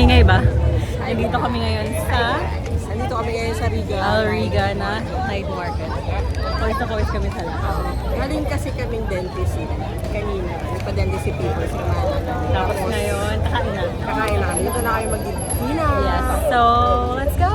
Maingay ba? Nandito kami ngayon sa Nandito kami ngayon sa Riga. Alriga na night market. Pawis na pawis kami sa lahat. Galing kasi kaming dentist kanina. Nagpa-dentist si Peter sa Manila. Tapos ngayon, kakain na. Kakain na kami. Dito na kami mag-dina. Yes, so let's go!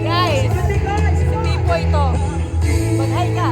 Guys, si Pipo ito. Mag-hi ka.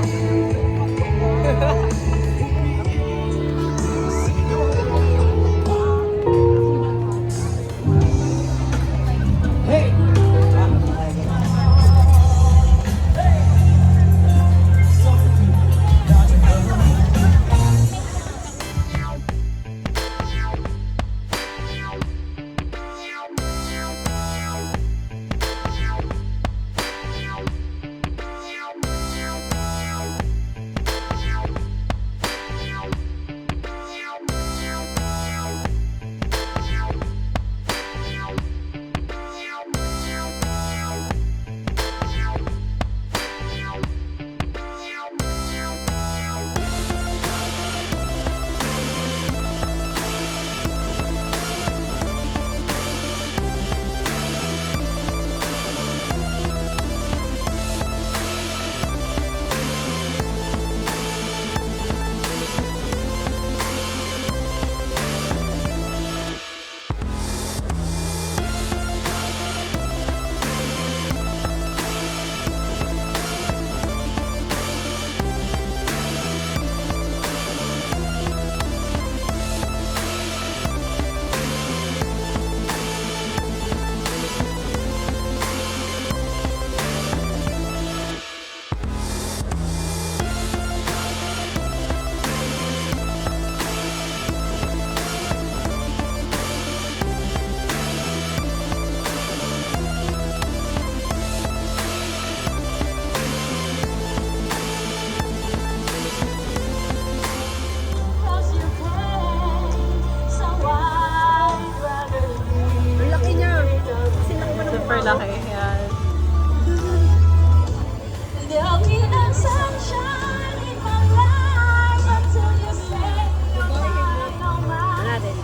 Ang laki niya. Super laki. Yan. Natin.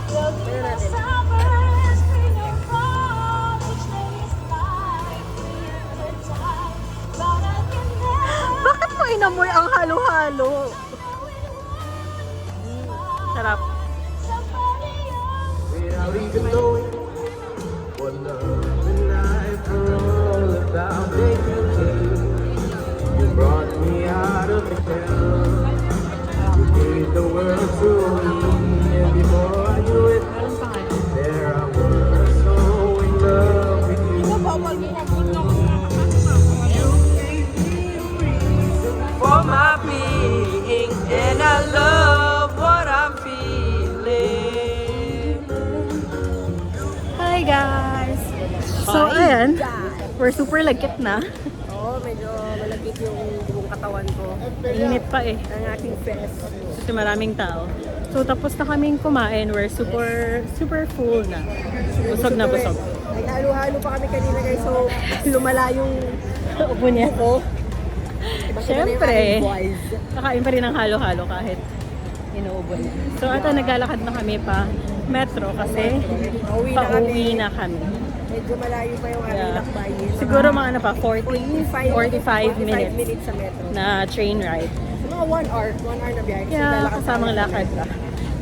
Bakit mo inamoy ang halo-halo? Sarap. Without even knowing what love and life are all about, baby, you came. You brought me out of the hell. You gave the world to me, and before I knew it, there I was, so in love with you. You gave me a reason for my being, and I love what I'm feeling. Hi guys! So ayan, we're super lagkit na. Oo, medyo malagkit yung buong katawan ko. Init pa eh. Ang aking fest. Kasi maraming tao. So tapos na kaming kumain, we're super full na. Busog na busog. Naghalo-halo pa kami kanina guys, so lumala yung Upo niya. ko. Siyempre, kakain pa rin ng halo-halo kahit inuubo na. So ata naglalakad na kami pa metro kasi pauwi na kami. Medyo malayo pa yung aming Yeah. lakbayin. Siguro mga ano pa, 45 minutes sa metro. na train ride. So, mga 1 hour. 1 hour na biyahe. Kasi Kaya lalakad kasamang tayo. lakad ka.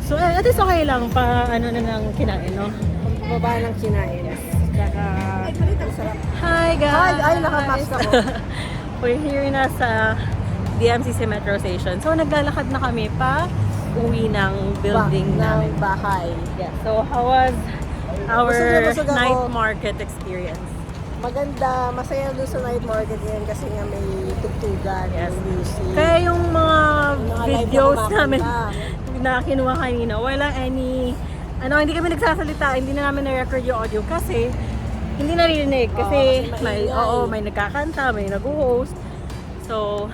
So at least okay lang pa ano na ng kinain, no? Baba ng kinain. Saka, ay, ang sarap. Hi guys! Hi! Ay, nakapass ako. We're here na sa DMCC Metro Station. So, naglalakad na kami pa uwi ng building namin. Ng bahay. Yeah. So, how was our Busog ako. night market experience? Maganda, masaya doon sa night market ngayon kasi nga may tugtugan, Yes. may music. Kaya yung mga Mga live videos na namin kumakanta. na kinuha kanina, wala hindi kami nagsasalita, hindi na namin na-record yung audio kasi hindi naririnig kasi Oo, kasi maingay. may nagkakanta, may nag-host. So,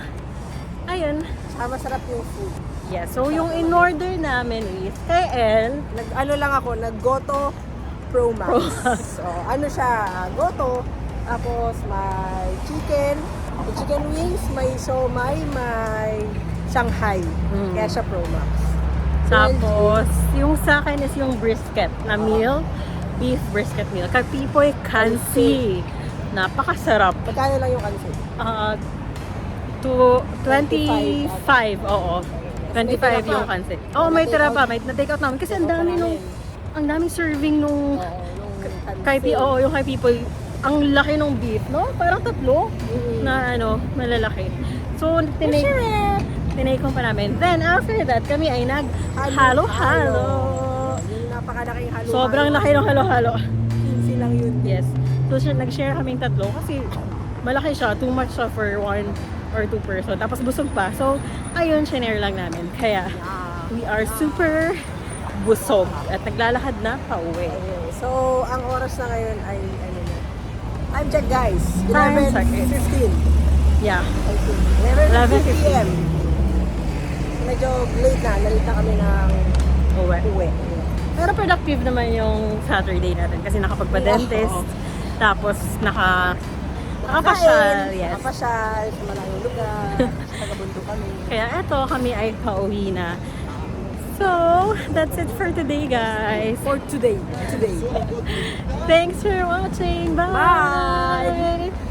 ayun. Saka masarap yung food. Yeah, so yung in-order namin is KL. Nag-goto Pro Max. So, ano siya, goto, tapos may chicken wings, may siomai, may Shanghai. Mm. Kaya siya Pro Max. Tapos, yung sa akin is yung brisket na meal. Beef brisket meal. Kapipoy Kansi. Napakasarap. Magkano lang yung kansi? To 25, oo. 25 May tira pa. yung kansi. Oo, may tira pa. May na-take out namin. Kasi ang daming serving nung yung kay people. Ang laki nung beef, no? Parang tatlo na malalaki. So, tinake ko pa namin. Then, after that, kami ay nag-halo-halo. Yung napakalaking halo-halo. Sobrang laki ng halo-halo. 15 lang yun. Yes. So, nag-share kaming tatlo kasi malaki siya. Too much siya for 1 or 2 person. Tapos busog pa. So, ayun, shinare lang namin. Kaya, we are super busog at naglalakad na pauwi. Okay. So, ang oras na ngayon ay I'm check guys. Time check. 11:15. Yeah. I think. 11:15 11:15 p.m. Medyo late na kami ng uwi. Pero productive naman yung Saturday natin kasi nakapagpa-dentist. Oo. Tapos nakapasyal. Yes. Nakapasyal sa malayong lugar. Tagabundok kami. Kaya eto, kami ay pauwi na. So, that's it for today, guys. For today. Thanks for watching. Bye! Bye!